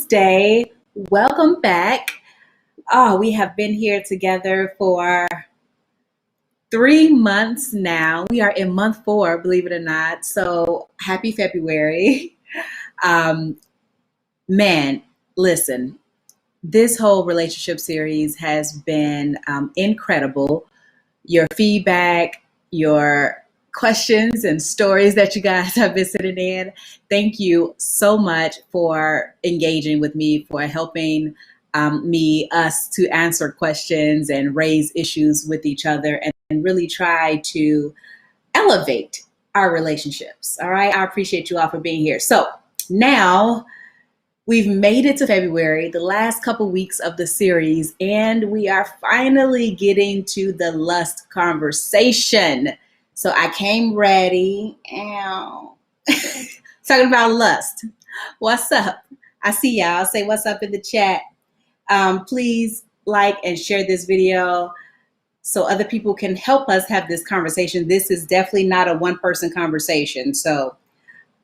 Tuesday. Welcome back. Oh, we have been here together for 3 months now. We are in month 4, believe it or not. So happy February. Um, man, listen, this whole relationship series has been incredible. Your feedback, your questions and stories that you guys have been sending in. Thank you so much for engaging with me, for helping us to answer questions and raise issues with each other and really try to elevate our relationships. All right. I appreciate you all for being here. So now we've made it to February, the last couple weeks of the series, and we are finally getting to the lust conversation. So I came ready. Ow. Talking about lust. What's up? I see y'all. Say what's up in the chat. Please like and share this video so other people can help us have this conversation. This is definitely not a one-person conversation. So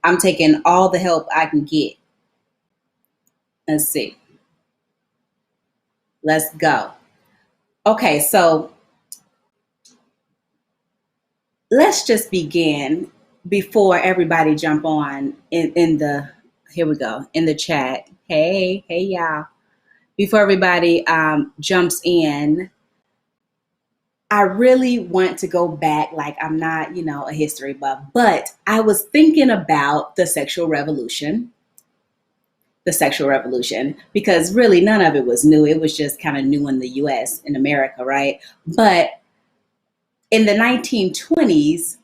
I'm taking all the help I can get. Let's see. Let's go. Okay, so let's just begin before everybody jump on in the, here we go, in the chat. Hey y'all. Before everybody jumps in, I really want to go back, like I'm not, a history buff, but I was thinking about the sexual revolution, because really none of it was new. It was just kind of new in the US, in America, right? But in the 1920s,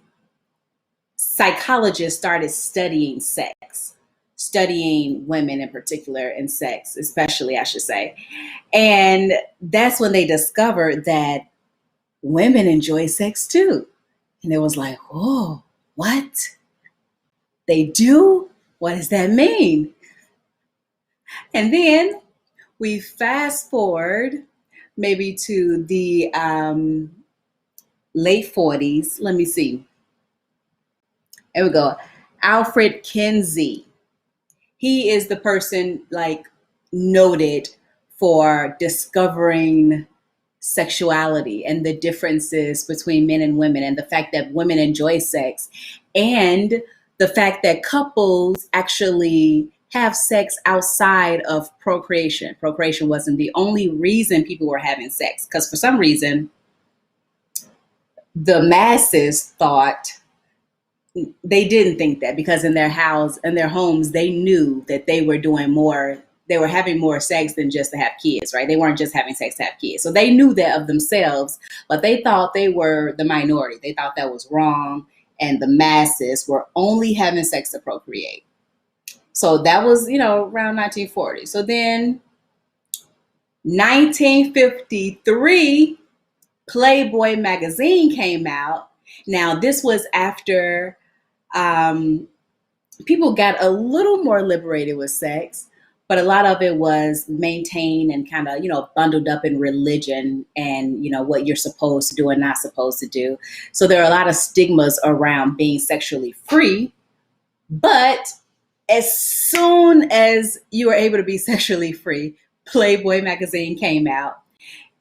psychologists started studying sex, studying women in particular and sex, especially, I should say. And that's when they discovered that women enjoy sex too. And it was like, whoa, what? They do? What does that mean? And then we fast forward maybe to the late 40s. Let me see. There we go. Alfred Kinsey. He is the person noted for discovering sexuality and the differences between men and women, and the fact that women enjoy sex, and the fact that couples actually have sex outside of procreation. Procreation wasn't the only reason people were having sex, because for some reason, the masses thought, they didn't think that, because in their homes, they knew that they were doing more. They were having more sex than just to have kids, right? They weren't just having sex to have kids. So they knew that of themselves, but they thought they were the minority. They thought that was wrong. And the masses were only having sex to procreate. So that was, around 1940. So then 1953, Playboy magazine came out. Now, this was after people got a little more liberated with sex, but a lot of it was maintained and kind of, bundled up in religion and, what you're supposed to do and not supposed to do. So there are a lot of stigmas around being sexually free. But as soon as you were able to be sexually free, Playboy magazine came out.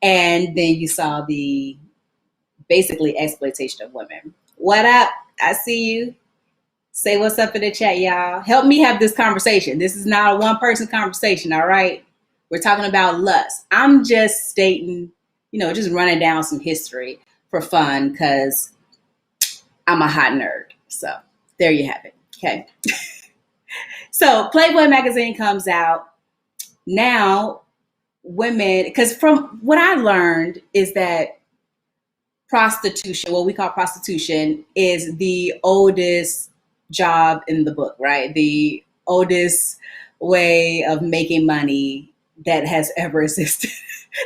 And then you saw the basically exploitation of women. What up? I see you. Say what's up in the chat, y'all. Help me have this conversation. This is not a one-person conversation, all right? We're talking about lust. I'm just stating, just running down some history for fun, because I'm a hot nerd. So there you have it, okay? So Playboy magazine comes out. Now, women, because from what I learned is that prostitution, what we call prostitution, is the oldest job in the book, right? The oldest way of making money that has ever existed.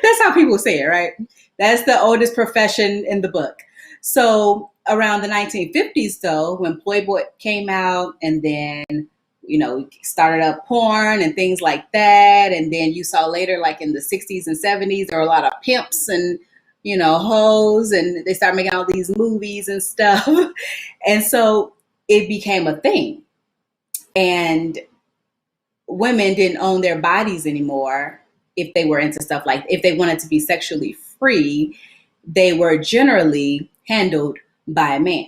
That's how people say it, right? That's the oldest profession in the book. So around the 1950s, though, when Playboy came out, and then started up porn and things like that. And then you saw later, like in the 60s and 70s, there were a lot of pimps and, hoes, and they started making all these movies and stuff. And so it became a thing. And women didn't own their bodies anymore. If they were into stuff like, if they wanted to be sexually free, they were generally handled by a man.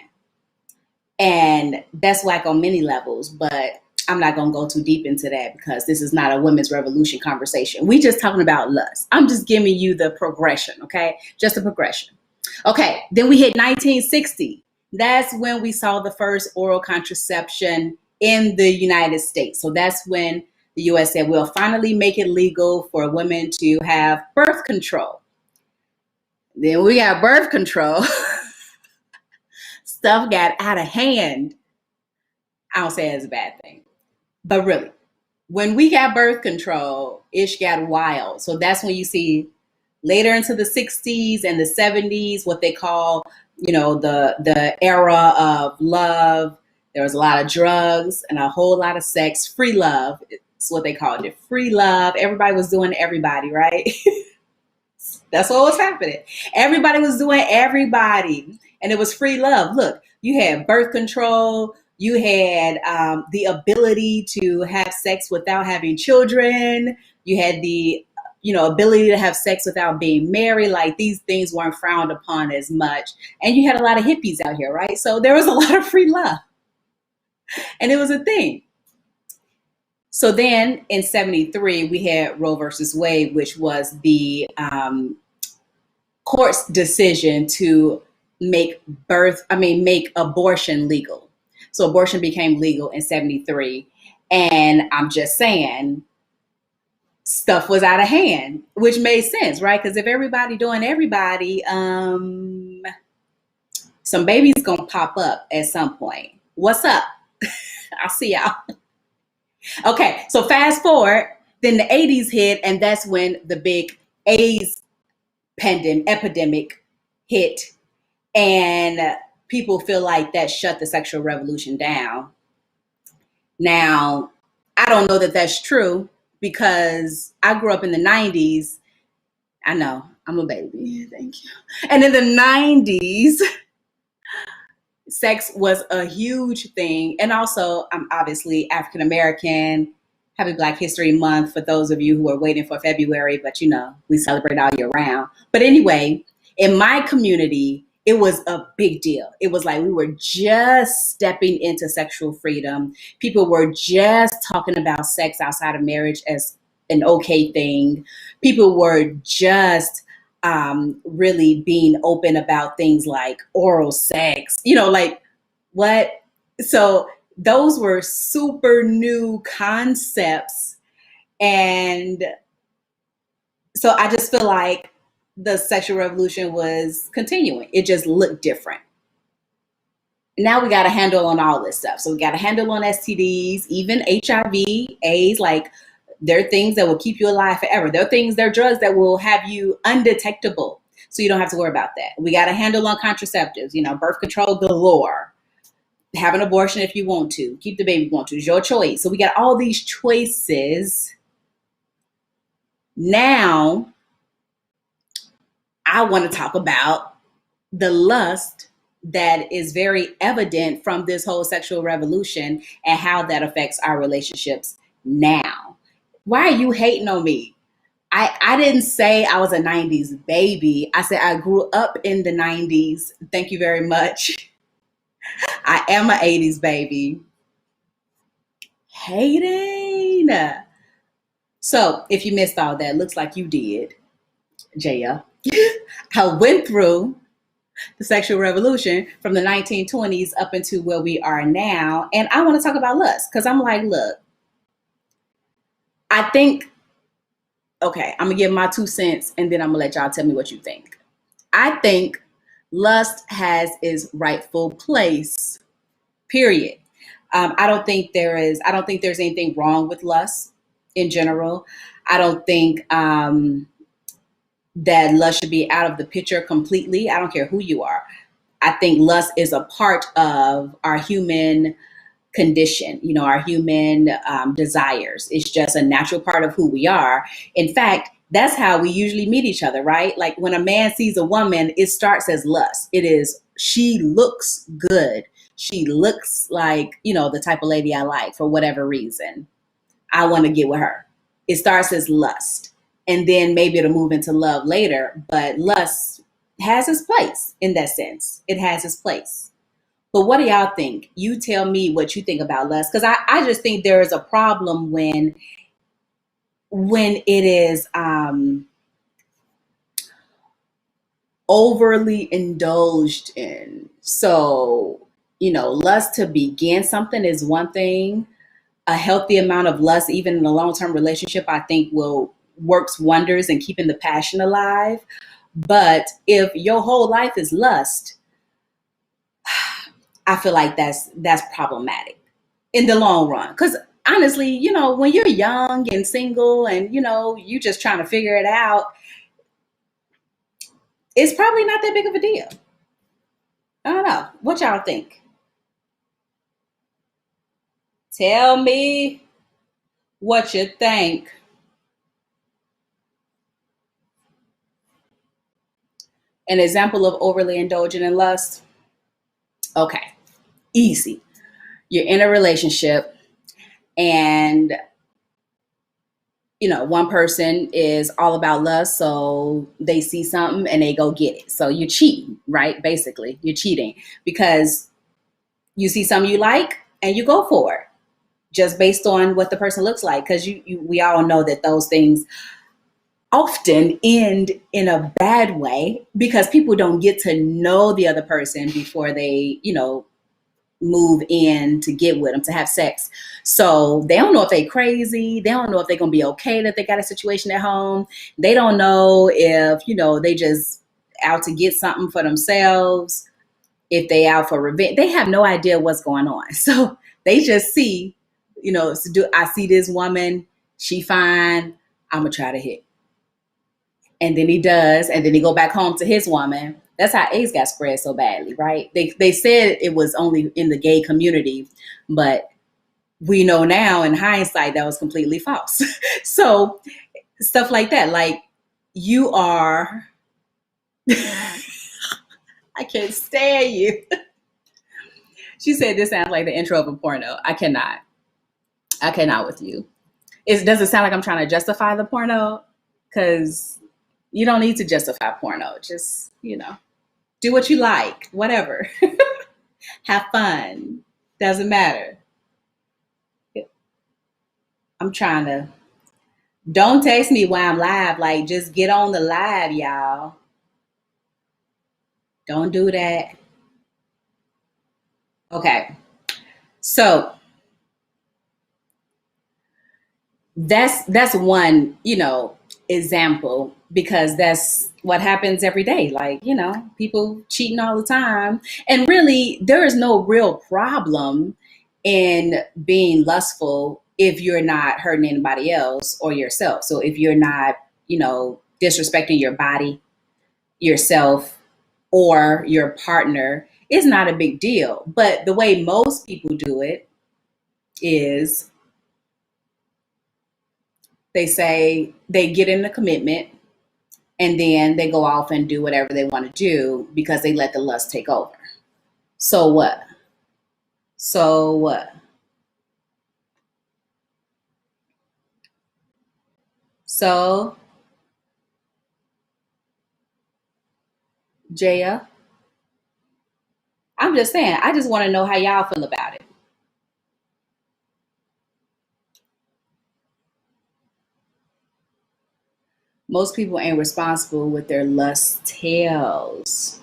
And that's whack on many levels, but I'm not going to go too deep into that because this is not a women's revolution conversation. We just talking about lust. I'm just giving you the progression, okay? Just the progression. Okay, then we hit 1960. That's when we saw the first oral contraception in the United States. So that's when the US said, we'll finally make it legal for women to have birth control. Then we got birth control. Stuff got out of hand. I don't say it's a bad thing, but really, when we got birth control, ish got wild. So that's when you see later into the 60s and the 70s, what they call, the era of love. There was a lot of drugs and a whole lot of sex, free love. It's what they called it, free love. Everybody was doing everybody, right? That's what was happening. Everybody was doing everybody. And it was free love. Look, you had birth control. You had the ability to have sex without having children. You had the, ability to have sex without being married. Like, these things weren't frowned upon as much. And you had a lot of hippies out here, right? So there was a lot of free love. And it was a thing. So then in 73, we had Roe versus Wade, which was the court's decision to make abortion legal. So abortion became legal in 73. And I'm just saying, stuff was out of hand, which made sense, right? Because if everybody doing everybody, some baby's gonna pop up at some point. What's up? I'll see y'all. Okay, so fast forward, then the 80s hit, and that's when the big AIDS epidemic hit, and people feel like that shut the sexual revolution down. Now, I don't know that that's true because I grew up in the 90s. I know, I'm a baby, thank you. And in the 90s, sex was a huge thing. And also, I'm obviously African American. Happy Black History Month for those of you who are waiting for February, but we celebrate all year round. But anyway, in my community, it was a big deal. It was like we were just stepping into sexual freedom. People were just talking about sex outside of marriage as an okay thing. People were just really being open about things like oral sex, like what? So those were super new concepts. And so I just feel like the sexual revolution was continuing. It just looked different. Now we got a handle on all this stuff. So we got a handle on STDs, even HIV, AIDS, like there are things that will keep you alive forever. There are drugs that will have you undetectable. So you don't have to worry about that. We got a handle on contraceptives, birth control galore. Have an abortion if you want to. Keep the baby if you want to. It's your choice. So we got all these choices. Now, I want to talk about the lust that is very evident from this whole sexual revolution and how that affects our relationships now. Why are you hating on me? I didn't say I was a 90s baby. I said I grew up in the 90s. Thank you very much. I am an 80s baby. Hating. So if you missed all that, looks like you did, Jaya. I went through the sexual revolution from the 1920s up into where we are now. And I want to talk about lust because I'm like, look, I think, okay, I'm going to give my 2 cents and then I'm going to let y'all tell me what you think. I think lust has its rightful place, period. I don't think there's anything wrong with lust in general. I don't think that lust should be out of the picture completely. I don't care who you are. I think lust is a part of our human condition, our human desires. It's just a natural part of who we are. In fact, that's how we usually meet each other, right? Like when a man sees a woman, it starts as lust. It is, she looks good. She looks like, the type of lady I like for whatever reason. I want to get with her. It starts as lust. And then maybe it'll move into love later. But lust has its place in that sense. It has its place. But what do y'all think? You tell me what you think about lust. Because I just think there is a problem when it is overly indulged in. So, lust to begin something is one thing. A healthy amount of lust, even in a long-term relationship, I think will works wonders in keeping the passion alive. But if your whole life is lust, I feel like that's problematic in the long run. Because honestly, when you're young and single and you just trying to figure it out, it's probably not that big of a deal. I don't know. What y'all think? Tell me what you think. An example of overly indulgent in lust. Okay, easy. You're in a relationship and one person is all about lust, so they see something and they go get it. So you're cheating, right? Basically, you're cheating because you see something you like and you go for it just based on what the person looks like. Because we all know that those things often end in a bad way because people don't get to know the other person before they, move in to get with them, to have sex. So they don't know if they crazy. They don't know if they're going to be okay that they got a situation at home. They don't know if, they just out to get something for themselves, if they out for revenge. They have no idea what's going on. So they just see, I see this woman, she fine, I'm going to try to hit. And then he does, and then he go back home to his woman. That's how AIDS got spread so badly, right? They said it was only in the gay community, but we know now in hindsight that was completely false. So stuff like that, like you are, I can't stand you. She said this sounds like the intro of a porno. I cannot with you. Does it sound like I'm trying to justify the porno? Because you don't need to justify porno. Just, do what you like, whatever. Have fun. Doesn't matter. I'm trying to, don't text me while I'm live. Like, just get on the live, y'all. Don't do that. Okay. So that's one, example, because that's what happens every day. Like, people cheating all the time. And really, there is no real problem in being lustful if you're not hurting anybody else or yourself. So if you're not, disrespecting your body, yourself, or your partner, it's not a big deal. But the way most people do it is they say they get in a commitment and then they go off and do whatever they want to do because they let the lust take over. So what? So what? So, Jaya, I'm just saying, I just want to know how y'all feel about it. Most people ain't responsible with their lust tales.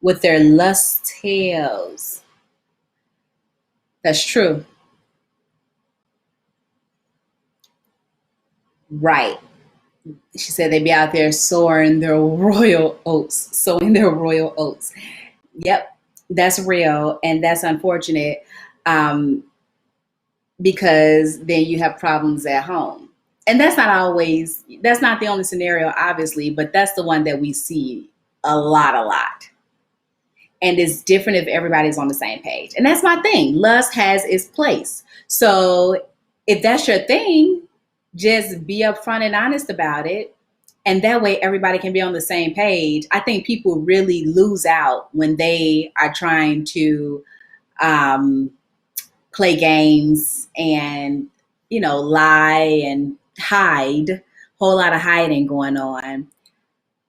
With their lust tales. That's true. Right. She said they be out there sowing their royal oats. Yep, that's real, and that's unfortunate, um, because then you have problems at home. And that's not the only scenario, obviously, but that's the one that we see a lot. And it's different if everybody's on the same page. And that's my thing. Lust has its place. So if that's your thing, just be upfront and honest about it. And that way everybody can be on the same page. I think people really lose out when they are trying to um, play games and, lie and hide, whole lot of hiding going on,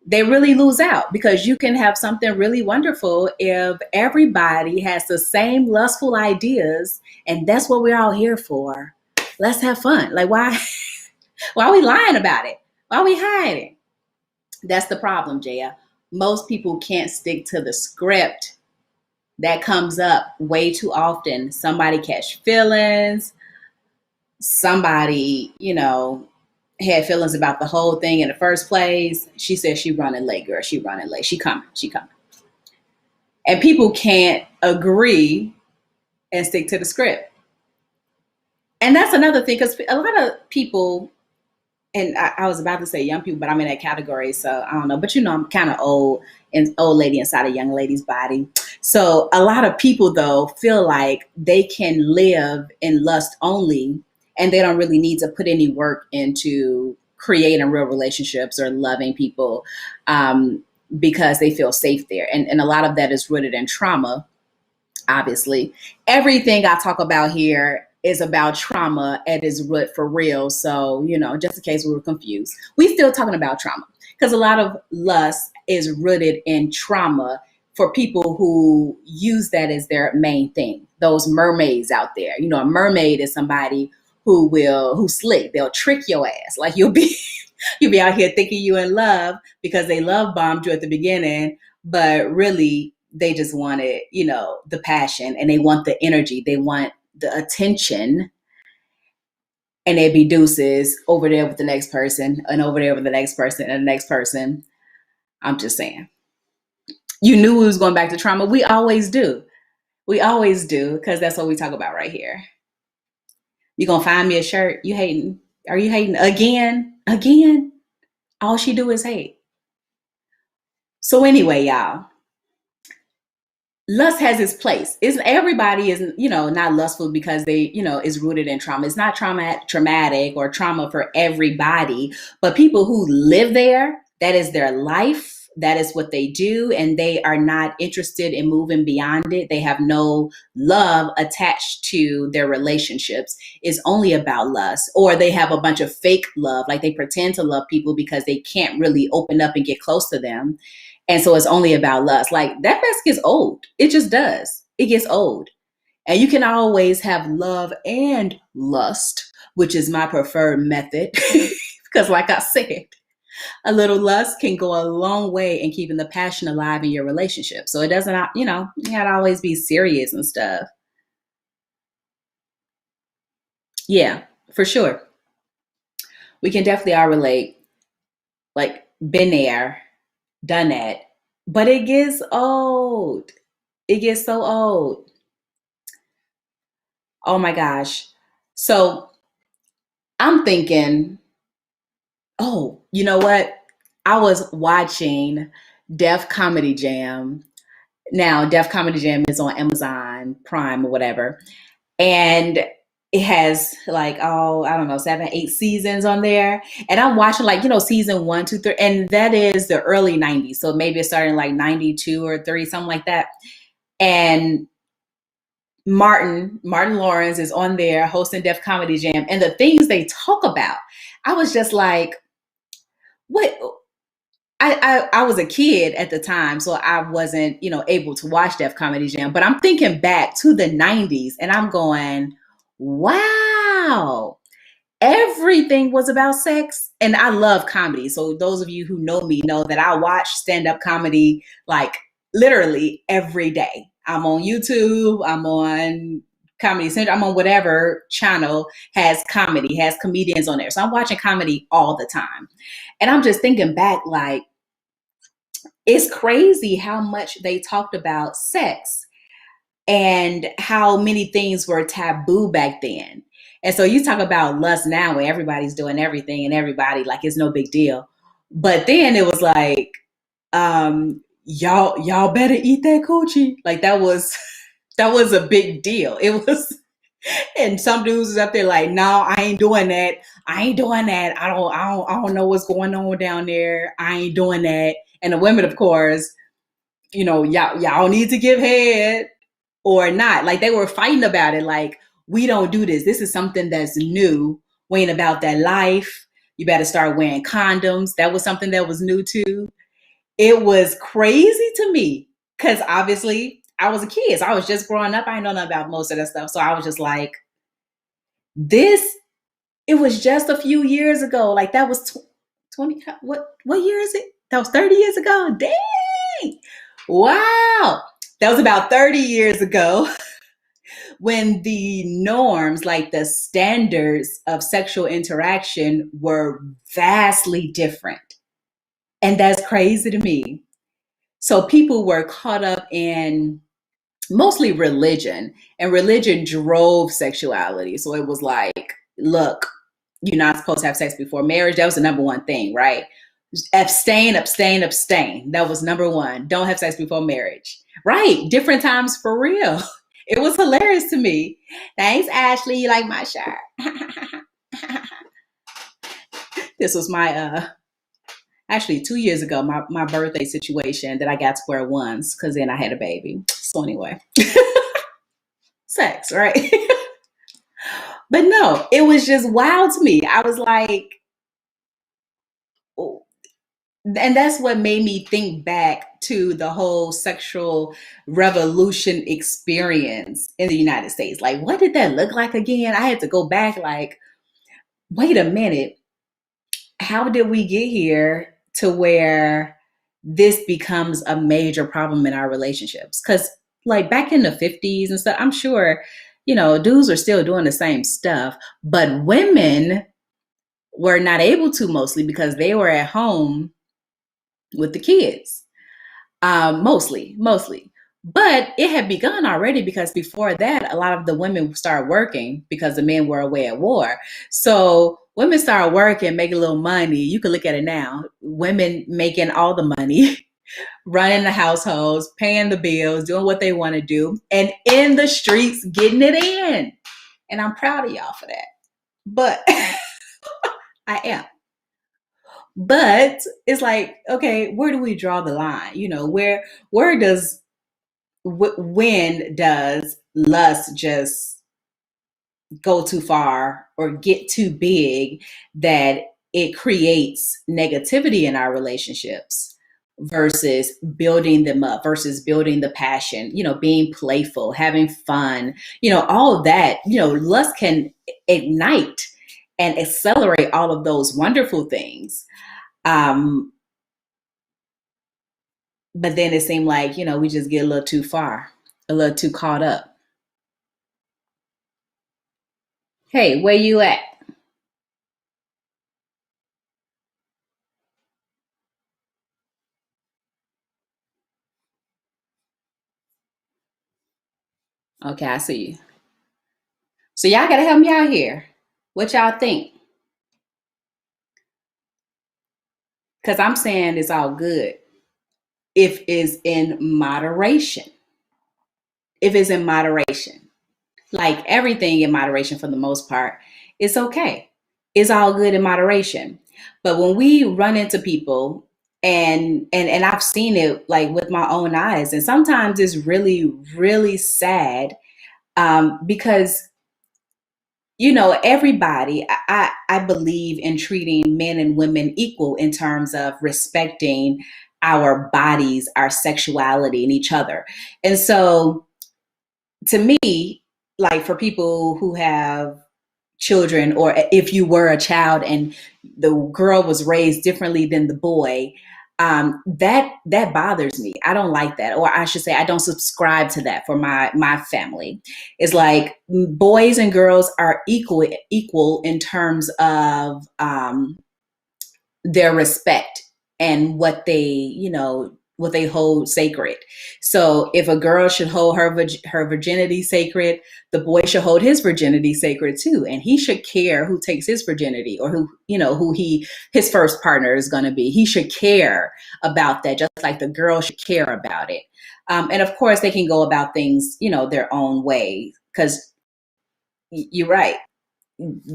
they really lose out, because you can have something really wonderful if everybody has the same lustful ideas, and that's what we're all here for. Let's have fun. Like, why are we lying about it? Why are we hiding? That's the problem, Jaya. Most people can't stick to the script. That comes up way too often. Somebody catch feelings. Somebody, had feelings about the whole thing in the first place. She said she running late, girl. She running late. She coming. She coming. And people can't agree and stick to the script. And that's another thing, because a lot of people, and I was about to say young people, but I'm in that category, so I don't know. But I'm kind of old, and old lady inside a young lady's body. So a lot of people, though, feel like they can live in lust only, and they don't really need to put any work into creating real relationships or loving people, because they feel safe there. And a lot of that is rooted in trauma, obviously. Everything I talk about here is about trauma at its root, for real. So, just in case we were confused, we still talking about trauma, because a lot of lust is rooted in trauma for people who use that as their main thing. Those mermaids out there, a mermaid is somebody who's slick. They'll trick your ass. Like, you'll be out here thinking you in love because they love bombed you at the beginning, but really they just wanted, the passion, and they want the energy. They want the attention, and they'd be deuces over there with the next person, and over there with the next person, and the next person. I'm just saying. You knew we was going back to trauma. We always do. We always do, because that's what we talk about right here. You gonna find me a shirt? You hating? Are you hating again? Again? All she do is hate. So anyway, y'all, lust has its place. Everybody isn't, not lustful because they, is rooted in trauma. It's not traumatic or trauma for everybody, but people who live there, that is their life. That is what they do, and they are not interested in moving beyond it. They have no love attached to their relationships. It's only about lust, or they have a bunch of fake love, like they pretend to love people because they can't really open up and get close to them. And so it's only about lust. Like, that mess gets old. It just does. It gets old. And you can always have love and lust, which is my preferred method. Because like I said, a little lust can go a long way in keeping the passion alive in your relationship. So it doesn't, you gotta always be serious and stuff. Yeah, for sure. We can definitely all relate. Like, been there, done that. But it gets old. It gets so old. Oh my gosh. So I'm thinking, oh, you know what? I was watching Def Comedy Jam. Now, Def Comedy Jam is on Amazon Prime or whatever. And it has like, I don't know, 7, 8 seasons on there. And I'm watching season 1, 2, 3. And that is the early 90s. So maybe it started in like 92 or 3, something like that. And Martin Lawrence is on there hosting Def Comedy Jam. And the things they talk about, I was just like, what? I was a kid at the time, so I wasn't, able to watch Def Comedy Jam. But I'm thinking back to the 90s, and I'm going, wow, everything was about sex. And I love comedy. So those of you who know me know that I watch stand-up comedy like literally every day. I'm on YouTube, I'm on Comedy Central, I'm on whatever channel has comedy, has comedians on there. So I'm watching comedy all the time. And I'm just thinking back, like, it's crazy how much they talked about sex and how many things were taboo back then. And so you talk about lust now where everybody's doing everything and everybody, like, it's no big deal. But then it was like, y'all better eat that coochie. Like, that was a big deal. It was, and some dudes was up there like, no, I ain't doing that. I ain't doing that. I don't know what's going on down there. I ain't doing that. And the women, of course, y'all need to give head or not. Like, they were fighting about it. Like, we don't do this. This is something that's new. We ain't about that life. You better start wearing condoms. That was something that was new too. It was crazy to me because obviously I was a kid. So I was just growing up. I didn't know nothing about most of that stuff. So I was just like, this, it was just a few years ago. Like that was 20, what year is it? That was 30 years ago. Dang. Wow. That was about 30 years ago when the norms, like the standards of sexual interaction, were vastly different. And that's crazy to me. So people were caught up in mostly religion, and religion drove sexuality. So it was like, look, you're not supposed to have sex before marriage. That was the number one thing, right? Abstain, abstain, abstain. That was number one. Don't have sex before marriage. Right. Different times for real. It was hilarious to me. Thanks, Ashley. You like my shirt. This was my actually 2 years ago, my birthday situation that I got to wear once because then I had a baby. So anyway, sex, right? But no, it was just wild to me. I was like, oh. And that's what made me think back to the whole sexual revolution experience in the United States. Like, what did that look like again? I had to go back, like, wait a minute. How did we get here to where this becomes a major problem in our relationships? Because, like, back in the 50s and stuff, I'm sure, dudes are still doing the same stuff, but women were not able to, mostly because they were at home with the kids. Mostly. But it had begun already because before that, a lot of the women started working because the men were away at war. So women started working, making a little money. You can look at it now. Women making all the money, running the households, paying the bills, doing what they want to do, and in the streets getting it in. And I'm proud of y'all for that. But I am. But it's like, okay, where do we draw the line? Where does when does lust just go too far or get too big that it creates negativity in our relationships versus building them up, versus building the passion, being playful, having fun, all of that, lust can ignite and accelerate all of those wonderful things. But then it seemed like, we just get a little too far, a little too caught up. Hey, where you at? Okay, I see you. So y'all gotta help me out here. What y'all think? Because I'm saying it's all good if it's in moderation. If it's in moderation, like everything in moderation for the most part, it's okay. It's all good in moderation. But when we run into people and I've seen it like with my own eyes, and sometimes it's really, really sad because everybody, I believe in treating men and women equal in terms of respecting our bodies, our sexuality, and each other. And so to me, like for people who have children, or if you were a child and the girl was raised differently than the boy, that bothers me. I don't like that, or I should say, I don't subscribe to that for my family. It's like boys and girls are equal in terms of their respect and what they hold sacred. So if a girl should hold her virginity sacred, the boy should hold his virginity sacred too, and he should care who takes his virginity, or who his first partner is going to be. He should care about that, just like the girl should care about it. And of course, they can go about things their own way, because you're right,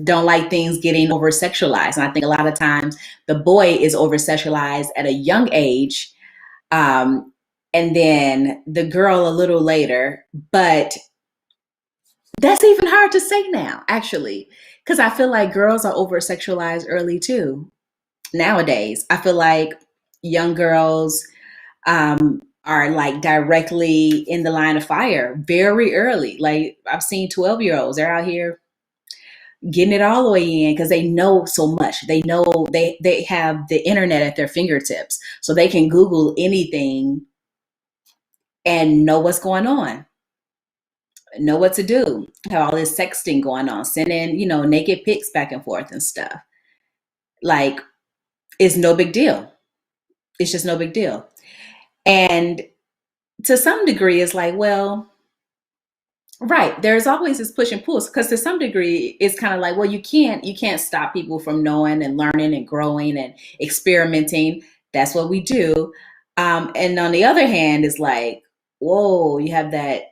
don't like things getting over sexualized. And I think a lot of times the boy is over sexualized at a young age, and then the girl a little later. But That's even hard to say now, actually, because I feel like girls are over sexualized early too. Nowadays, I feel like young girls are like directly in the line of fire very early. Like I've seen 12-year-olds, they're out here getting it all the way in because they know so much. They know they have the internet at their fingertips, so they can Google anything and know what's going on, know what to do. Have all this sexting going on, sending naked pics back and forth and stuff. Like it's no big deal. It's just no big deal. And to some degree, it's like, well, right. There's always this push and pull because to some degree, it's kind of like, well, you can't stop people from knowing and learning and growing and experimenting. That's what we do. And on the other hand, it's like, whoa, you have that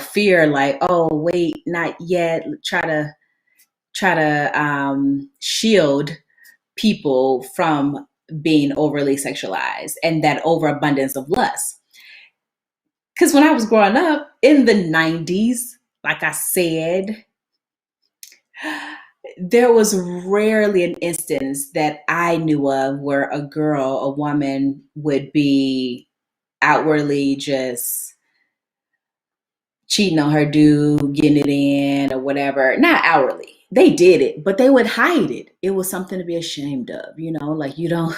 fear, like, oh, wait, not yet. Try to shield people from being overly sexualized and that overabundance of lust. Because when I was growing up in the 90s, like I said, there was rarely an instance that I knew of where a woman would be outwardly just cheating on her dude, getting it in or whatever. Not outwardly. They did it, but they would hide it. It was something to be ashamed of, like you don't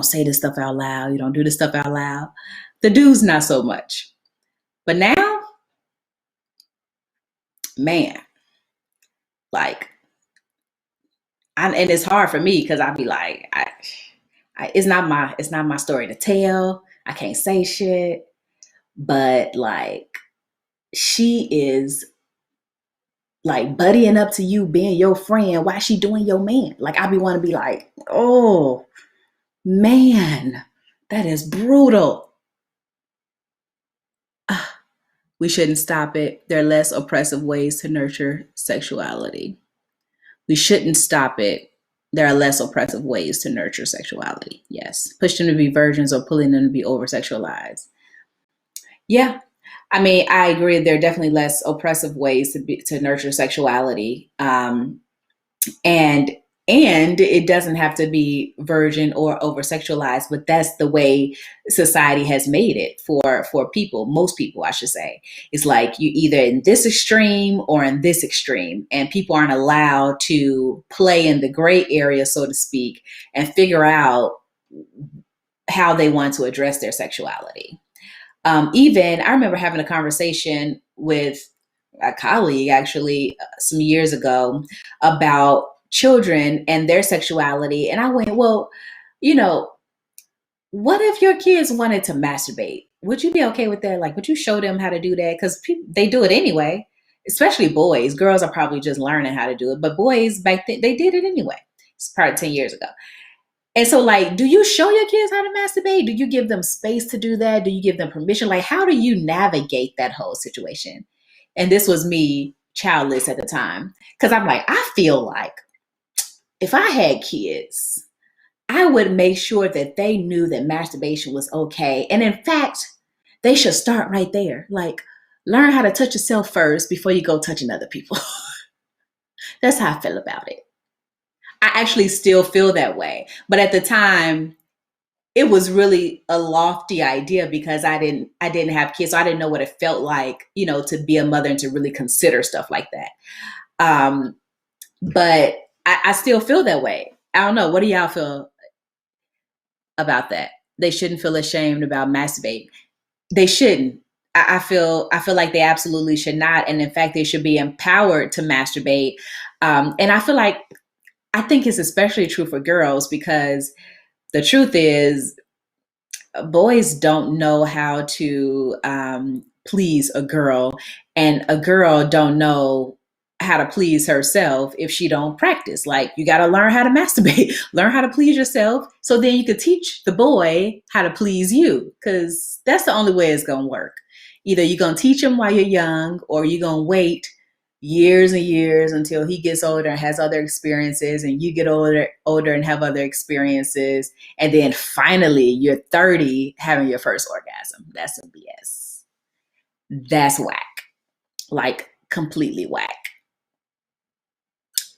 say this stuff out loud, you don't do this stuff out loud. The dudes not so much. But now, man, like and it's hard for me because I'd be like, it's not my story to tell. I can't say shit, but like she is like buddying up to you, being your friend while she doing your man. Like I be want to be like, oh man, that is brutal. We shouldn't stop it. There are less oppressive ways to nurture sexuality. We shouldn't stop it. There are less oppressive ways to nurture sexuality. Yes. Push them to be virgins or pulling them to be over sexualized. Yeah. I mean, I agree. There are definitely less oppressive ways to nurture sexuality. And it doesn't have to be virgin or over sexualized, but that's the way society has made it for people, most people I should say. It's like you either in this extreme or in this extreme, and people aren't allowed to play in the gray area, so to speak, and figure out how they want to address their sexuality. Even I remember having a conversation with a colleague actually some years ago about children and their sexuality. And I went, well, what if your kids wanted to masturbate? Would you be okay with that? Like, would you show them how to do that? Because they do it anyway, especially boys. Girls are probably just learning how to do it. But boys back then, they did it anyway. It's probably 10 years ago. And so, like, do you show your kids how to masturbate? Do you give them space to do that? Do you give them permission? Like, how do you navigate that whole situation? And this was me, childless at the time. Because I'm like, I feel like if I had kids, I would make sure that they knew that masturbation was okay. And in fact, they should start right there. Like, learn how to touch yourself first before you go touching other people. That's how I feel about it. I actually still feel that way. But at the time, it was really a lofty idea because I didn't have kids. So I didn't know what it felt like, to be a mother and to really consider stuff like that. But I still feel that way. I don't know. What do y'all feel about that? They shouldn't feel ashamed about masturbating. They shouldn't. I feel like they absolutely should not. And in fact, they should be empowered to masturbate. And I think it's especially true for girls because the truth is boys don't know how to please a girl, and a girl don't know how to please herself if she don't practice. Like, you got to learn how to masturbate, learn how to please yourself, so then you could teach the boy how to please you, because that's the only way it's going to work. Either you're going to teach him while you're young, or you're going to wait years and years until he gets older and has other experiences, and you get older and have other experiences, and then finally you're 30 having your first orgasm. That's some BS. That's whack. Like, completely whack.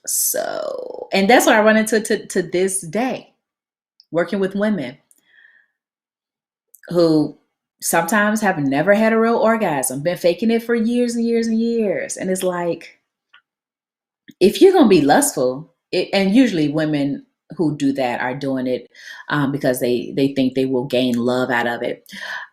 So, and that's what I run into to this day, working with women who sometimes have never had a real orgasm, been faking it for years and years and years. And it's like, if you're going to be lustful, and usually women who do that are doing it because they think they will gain love out of it.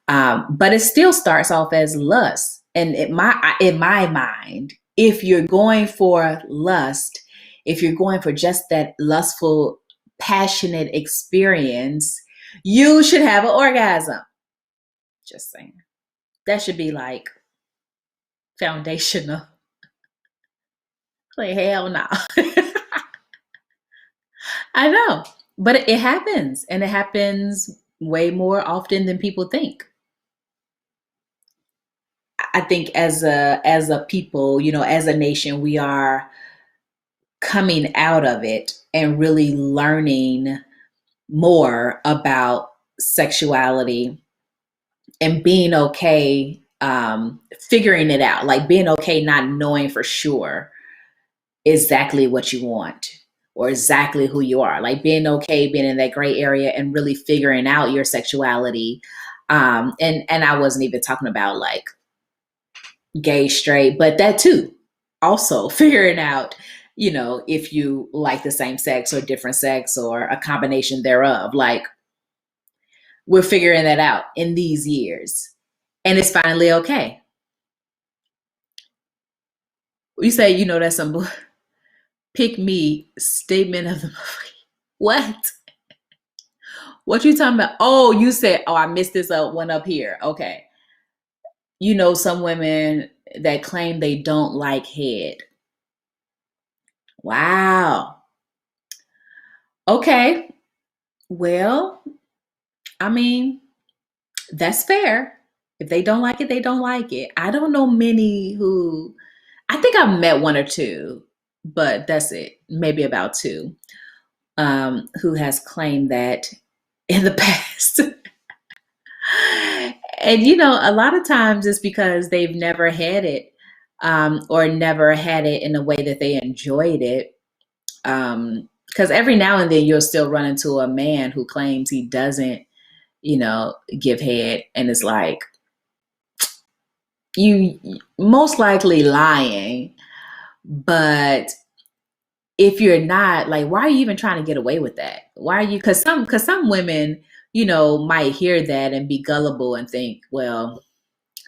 But it still starts off as lust. And in my mind, if you're going for lust, if you're going for just that lustful, passionate experience, you should have an orgasm. Just saying. That should be like foundational. Like, hell no. I know. But it happens. And it happens way more often than people think. I think as a people, as a nation, we are coming out of it and really learning more about sexuality and being okay, figuring it out, like being okay not knowing for sure exactly what you want or exactly who you are, like being okay being in that gray area and really figuring out your sexuality. And I wasn't even talking about like gay, straight, but that too. Also figuring out, if you like the same sex or different sex or a combination thereof. Like, we're figuring that out in these years. And it's finally okay. You say, that's some pick me statement of the movie. What? What you talking about? Oh, you said, I missed this one up here. Okay. Some women that claim they don't like head. Wow. Okay. Well, I mean, that's fair. If they don't like it, they don't like it. I don't know many who, I think I've met one or two, but that's it. Maybe about two, who has claimed that in the past. And, a lot of times it's because they've never had it, or never had it in a way that they enjoyed it. Because every now and then you'll still run into a man who claims he doesn't, give head. And it's like, you most likely lying. But if you're not, like, why are you even trying to get away with that? Why are you, because some women, might hear that and be gullible and think, well,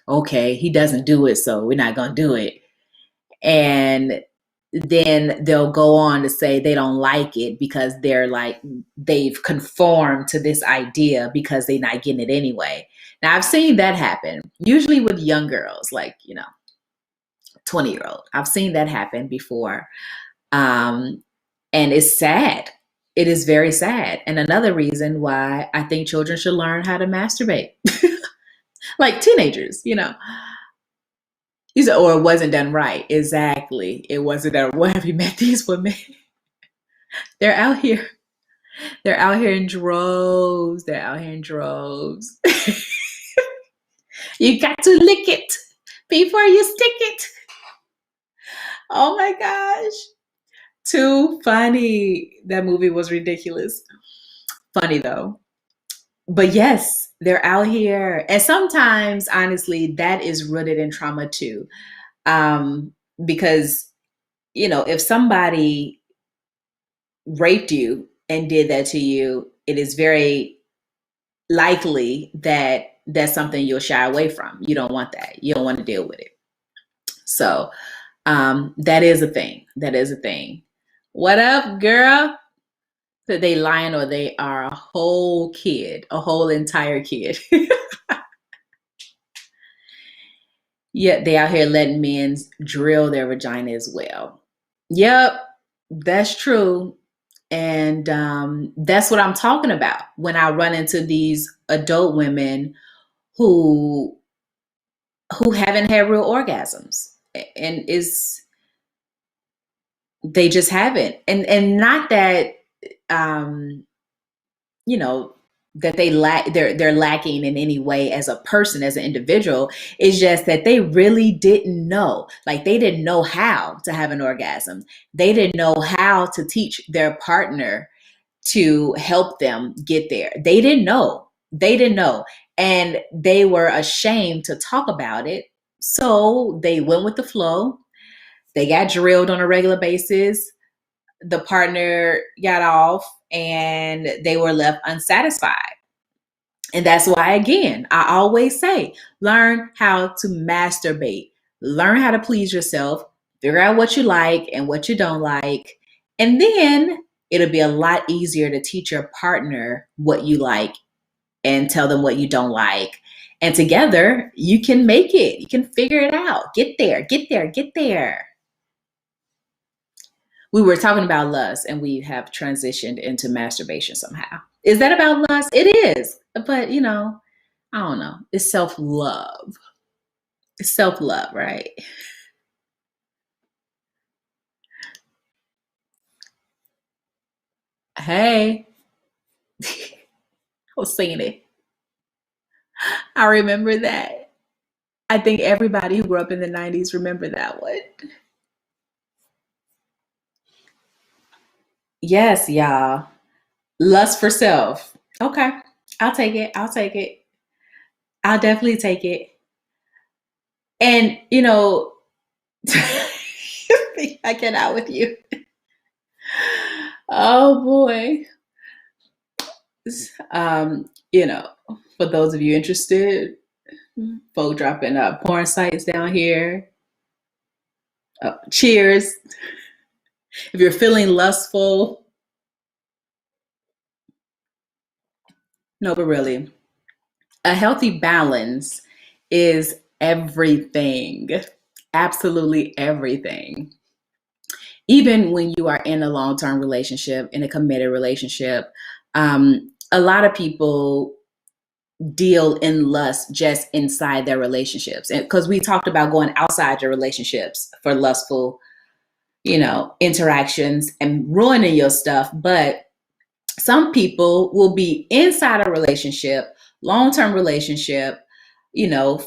okay, he doesn't do it, so we're not going to do it. And then they'll go on to say they don't like it because they're like, they've conformed to this idea because they're not getting it anyway. Now, I've seen that happen, usually with young girls, like, 20-year-old. I've seen that happen before. And it's sad. It is very sad. And another reason why I think children should learn how to masturbate. Like teenagers, You said, or it wasn't done right. Exactly. It wasn't done. Where have you met these women? They're out here. They're out here in droves. They're out here in droves. You got to lick it before you stick it. Oh my gosh. Too funny. That movie was ridiculous. Funny though. But yes, they're out here. And sometimes, honestly, that is rooted in trauma too. Because, if somebody raped you and did that to you, it is very likely that that's something you'll shy away from. You don't want that. You don't want to deal with it. So that is a thing. That is a thing. What up, girl? That they lying or they are a whole kid, a whole entire kid. Yet they out here letting men drill their vagina as well. Yep, that's true. And that's what I'm talking about when I run into these adult women who haven't had real orgasms, and they just haven't. And not that you know that they're lacking in any way as a person, as an individual. It's just that they really didn't know. Like, they didn't know how to have an orgasm. They didn't know how to teach their partner to help them get there. They didn't know. They didn't know. And they were ashamed to talk about it. So they went with the flow. They got drilled on a regular basis. The partner got off and they were left unsatisfied. And that's why, again, I always say, learn how to masturbate, learn how to please yourself, figure out what you like and what you don't like. And then it'll be a lot easier to teach your partner what you like and tell them what you don't like. And together you can make it. You can figure it out. Get there, get there, get there. We were talking about lust and we have transitioned into masturbation somehow. Is that about lust? It is. But, I don't know. It's self-love. It's self-love, right? Hey, I was singing it. I remember that. I think everybody who grew up in the 90s remember that one. Yes, y'all. Lust for self. Okay. I'll take it. I'll take it. I'll definitely take it. And, I cannot with you. Oh boy. You know, for those of you interested, folk dropping porn sites down here. Cheers. If you're feeling lustful, no, but really, a healthy balance is everything. Absolutely everything. Even when you are in a long-term relationship, in a committed relationship, a lot of people deal in lust just inside their relationships. And because we talked about going outside your relationships for lustful, interactions and ruining your stuff. But some people will be inside a relationship, long-term relationship,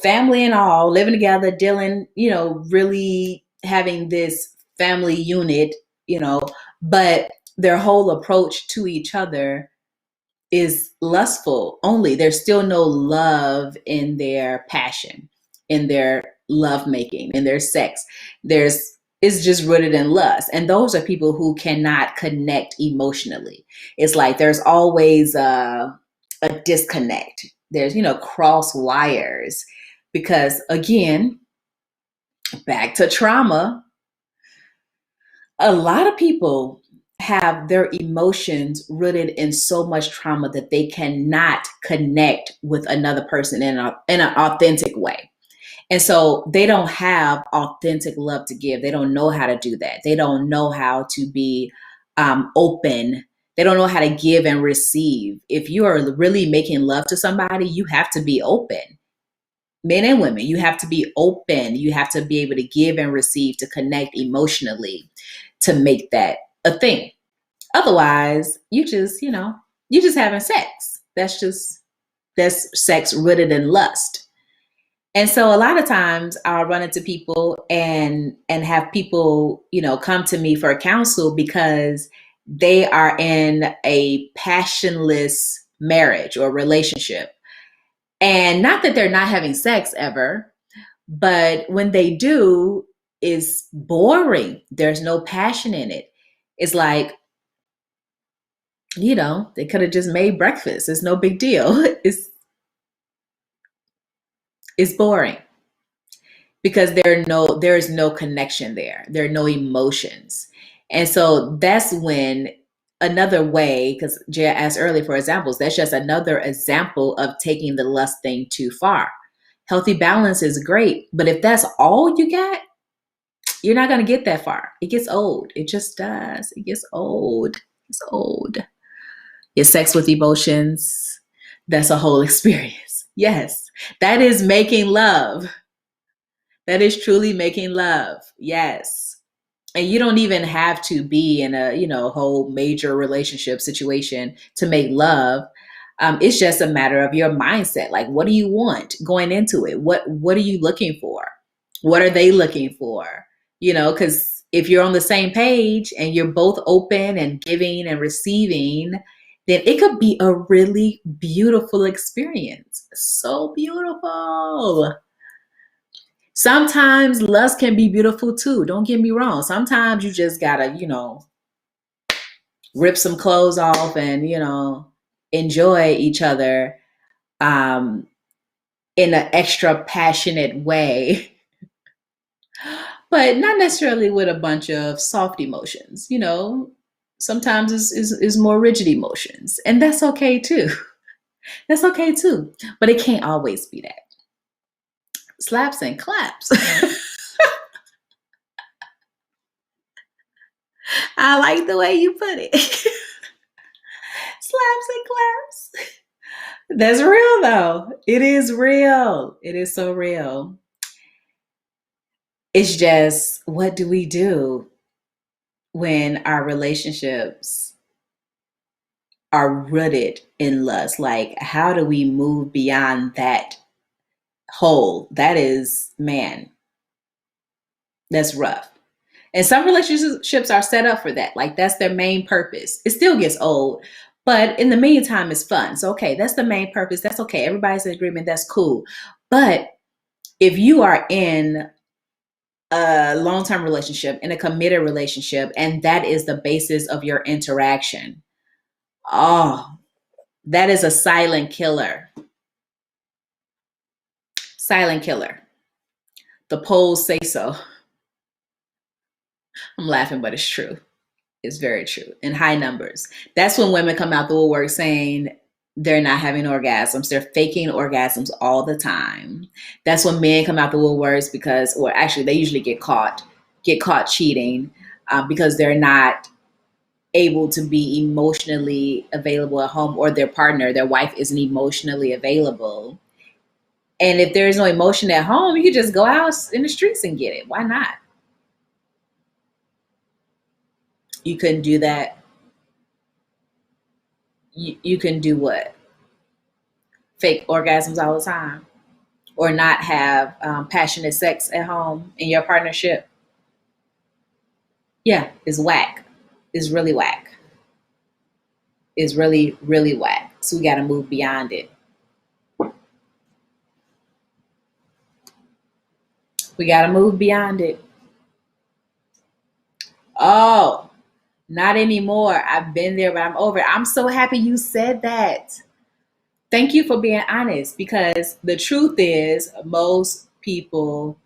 family and all, living together, dealing, really having this family unit, but their whole approach to each other is lustful only. There's still no love in their passion, in their love making, in their sex. It's just rooted in lust. And those are people who cannot connect emotionally. It's like there's always a disconnect. There's, cross wires. Because again, back to trauma, a lot of people have their emotions rooted in so much trauma that they cannot connect with another person in an authentic way. And so they don't have authentic love to give. They don't know how to do that. They don't know how to be open. They don't know how to give and receive. If you are really making love to somebody, you have to be open. Men and women, you have to be open. You have to be able to give and receive, to connect emotionally, to make that a thing. Otherwise, you just having sex. That's sex rooted in lust. And so a lot of times I'll run into people and have people, come to me for counsel because they are in a passionless marriage or relationship. And not that they're not having sex ever, but when they do, it's boring. There's no passion in it. It's like, they could have just made breakfast. It's no big deal. It's boring because there is no connection there. There are no emotions. And so that's when another way, because Jaya asked earlier for examples, that's just another example of taking the lust thing too far. Healthy balance is great, but if that's all you got, you're not going to get that far. It gets old. It just does. It gets old. It's old. Your sex with emotions, that's a whole experience. Yes, that is making love. That is truly making love. Yes. And you don't even have to be in a, whole major relationship situation to make love. It's just a matter of your mindset. Like, what do you want going into it? What are you looking for? What are they looking for? Because if you're on the same page and you're both open and giving and receiving, then it could be a really beautiful experience. So beautiful. Sometimes lust can be beautiful too. Don't get me wrong. Sometimes you just gotta, rip some clothes off and, enjoy each other um, in an extra passionate way, but not necessarily with a bunch of soft emotions. Sometimes is more rigid emotions, and that's okay too. That's okay too. But it can't always be that. Slaps and claps. I like the way you put it. Slaps and claps. That's real though. It is real. It is so real. It's just, what do we do when our relationships are rooted in lust? Like, how do we move beyond that hole? That is, man, that's rough. And some relationships are set up for that. Like, that's their main purpose. It still gets old, but in the meantime, it's fun. So, okay, that's the main purpose. That's okay. Everybody's in agreement. That's cool. But if you are in a long-term relationship, in a committed relationship, and that is the basis of your interaction, oh, that is a silent killer. Silent killer. The polls say so. I'm laughing, but it's true. It's very true. In high numbers. That's when women come out the woodwork saying they're not having orgasms. They're faking orgasms all the time. That's when men come out the woodworks because, or actually they usually get caught cheating because they're not able to be emotionally available at home, or their partner, their wife, isn't emotionally available. And if there's no emotion at home, you could just go out in the streets and get it. Why not? You couldn't do that. You can do what? Fake orgasms all the time, or not have passionate sex at home in your partnership. Yeah, it's whack. It's really whack. It's really, really whack. So we got to move beyond it. We got to move beyond it. Oh, not anymore. I've been there, but I'm over it. I'm so happy you said that. Thank you for being honest, because the truth is most people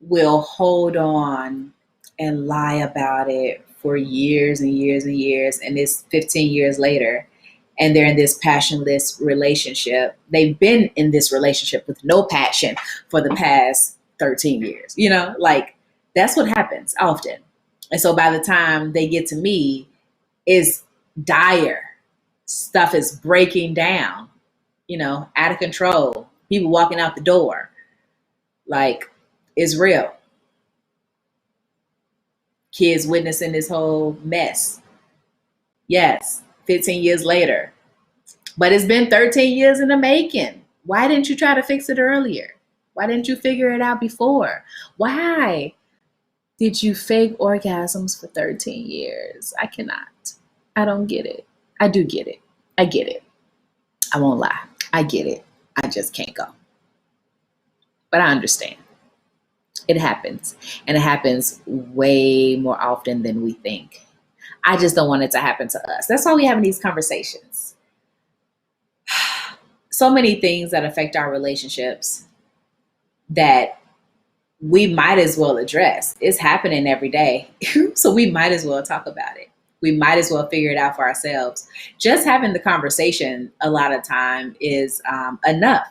will hold on and lie about it for years and years and years, and it's 15 years later and they're in this passionless relationship. They've been in this relationship with no passion for the past 13 years. Like, that's what happens often. And so by the time they get to me, it's dire. Stuff is breaking down, out of control. People walking out the door. Like, it's real. Kids witnessing this whole mess. Yes, 15 years later. But it's been 13 years in the making. Why didn't you try to fix it earlier? Why didn't you figure it out before? Why did you fake orgasms for 13 years? I cannot. I don't get it. I do get it. I get it. I won't lie. I get it. I just can't go. But I understand. It happens. And it happens way more often than we think. I just don't want it to happen to us. That's why we having these conversations. So many things that affect our relationships that we might as well address. It's happening every day. So we might as well talk about it. We might as well figure it out for ourselves. Just having the conversation a lot of time is enough.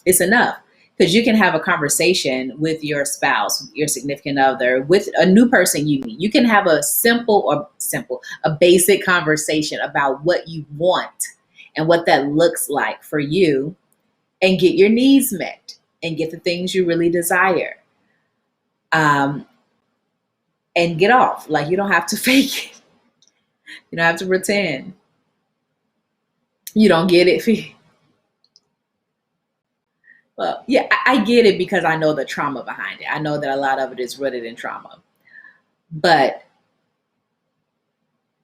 It's enough. Because you can have a conversation with your spouse, your significant other, with a new person you meet. You can have a a basic conversation about what you want and what that looks like for you, and get your needs met and get the things you really desire. And get off. Like, you don't have to fake it. You don't have to pretend. You don't get it? Well, yeah, I get it because I know the trauma behind it. I know that a lot of it is rooted in trauma. But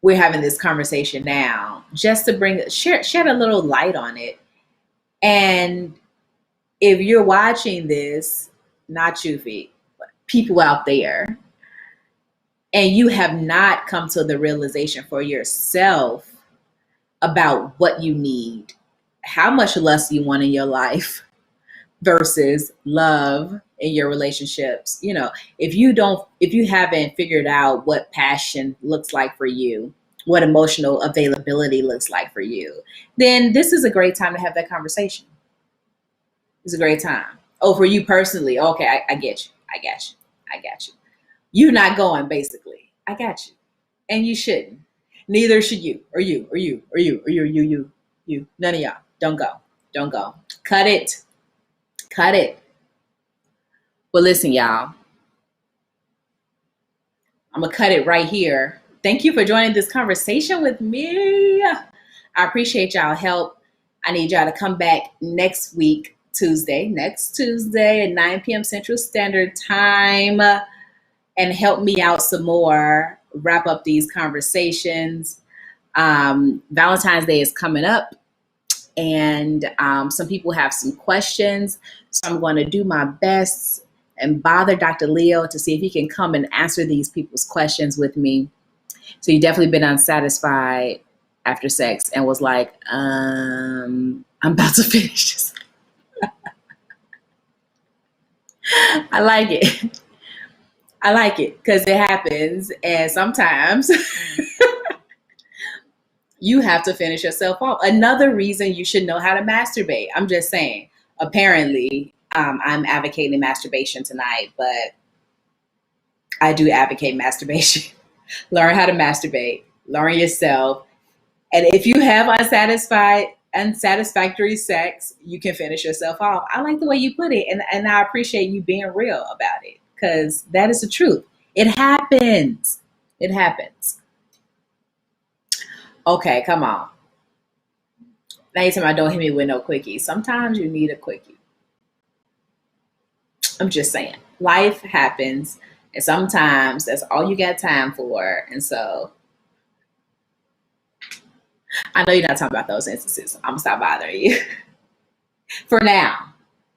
we're having this conversation now just to shed a little light on it. And if you're watching this, not you, Fee, but people out there, and you have not come to the realization for yourself about what you need, how much lust you want in your life versus love in your relationships. If you haven't figured out what passion looks like for you, what emotional availability looks like for you, then this is a great time to have that conversation. It's a great time. Oh, for you personally, okay, I get you. I got you. I got you. You're not going, basically. I got you. And you shouldn't. Neither should you, or you, or you, or you, or you. None of y'all. Don't go. Don't go. Cut it. Cut it. Well, listen, y'all. I'm going to cut it right here. Thank you for joining this conversation with me. I appreciate y'all help. I need y'all to come back next Tuesday at 9 p.m. Central Standard Time, and help me out some more, wrap up these conversations. Valentine's Day is coming up, and some people have some questions. So I'm going to do my best and bother Dr. Leo to see if he can come and answer these people's questions with me. So you've definitely been unsatisfied after sex and was like, I'm about to finish this. I like it. I like it because it happens. And sometimes you have to finish yourself off. Another reason you should know how to masturbate. I'm just saying, apparently, I'm advocating masturbation tonight, but I do advocate masturbation. Learn how to masturbate, learn yourself. And if you have unsatisfactory sex, you can finish yourself off. I like the way you put it. And I appreciate you being real about it, because that is the truth. It happens. It happens. Okay, come on. Now you're talking about don't hit me with no quickie. Sometimes you need a quickie. I'm just saying. Life happens. And sometimes that's all you got time for. And so I know you're not talking about those instances. I'm going to stop bothering you. For now.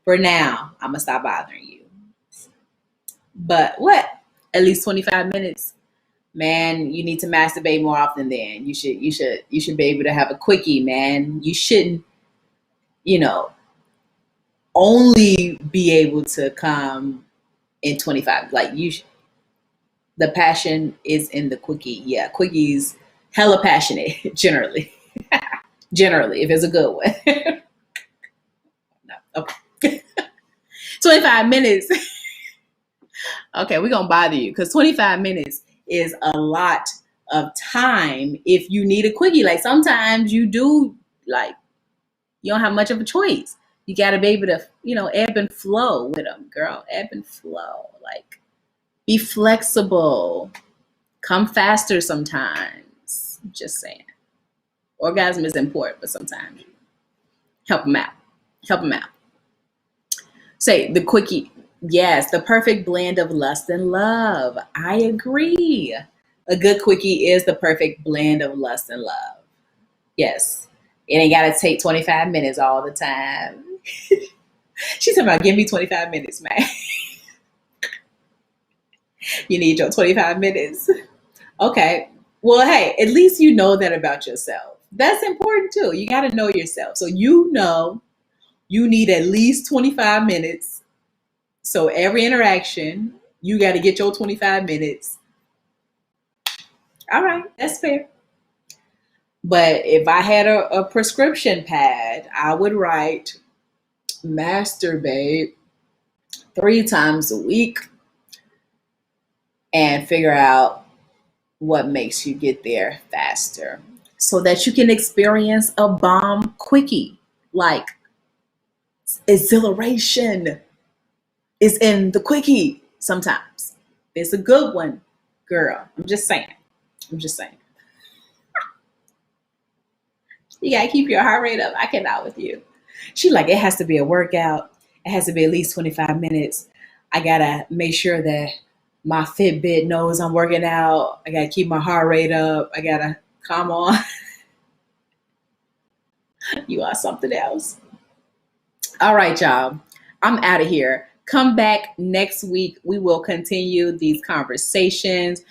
I'm going to stop bothering you. But what? At least 25 minutes? Man, you need to masturbate more often then. You should be able to have a quickie, man. You shouldn't, only be able to come in 25. Like the passion is in the quickie. Yeah, quickies hella passionate generally. Generally, if it's a good one. No. Okay. 25 minutes. Okay, we're gonna bother you because 25 minutes is a lot of time if you need a quickie. Like sometimes you do, like, you don't have much of a choice. You gotta be able to, ebb and flow with them, girl. Ebb and flow. Like, be flexible. Come faster sometimes. Just saying. Orgasm is important, but sometimes help them out. Help them out. Say the quickie. Yes, the perfect blend of lust and love. I agree. A good quickie is the perfect blend of lust and love. Yes. It ain't got to take 25 minutes all the time. She's talking about, give me 25 minutes, man. You need your 25 minutes. Okay. Well, hey, at least you know that about yourself. That's important too. You got to know yourself. So you need at least 25 minutes. So every interaction, you got to get your 25 minutes. All right, that's fair. But if I had a prescription pad, I would write masturbate 3 times a week and figure out what makes you get there faster so that you can experience a bomb quickie. Like, exhilaration is in the quickie sometimes. It's a good one, girl. I'm just saying. You gotta keep your heart rate up. I cannot with you. She like, it has to be a workout. It has to be at least 25 minutes. I gotta make sure that my Fitbit knows I'm working out. I gotta keep my heart rate up. I gotta come on. You are something else. All right, y'all. I'm out of here. Come back next week. We will continue these conversations.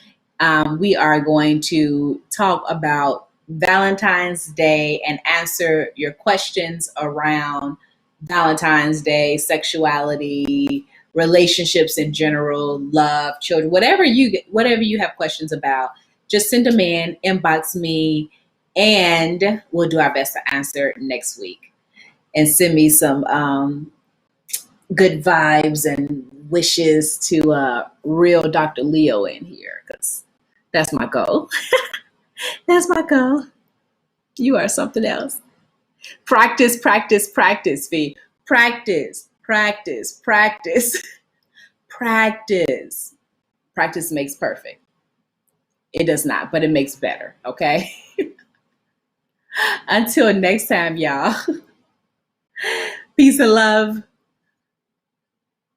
We are going to talk about Valentine's Day and answer your questions around Valentine's Day, sexuality, relationships in general, love, children, whatever you have questions about. Just send them in, inbox me, and we'll do our best to answer next week. And send me some good vibes and wishes to real Dr. Leo in here, because that's my goal. That's my goal. You are something else. Practice, practice, practice, V. Practice, practice, practice, practice. Practice makes perfect. It does not, but it makes better, okay? Until next time, y'all. Peace and love.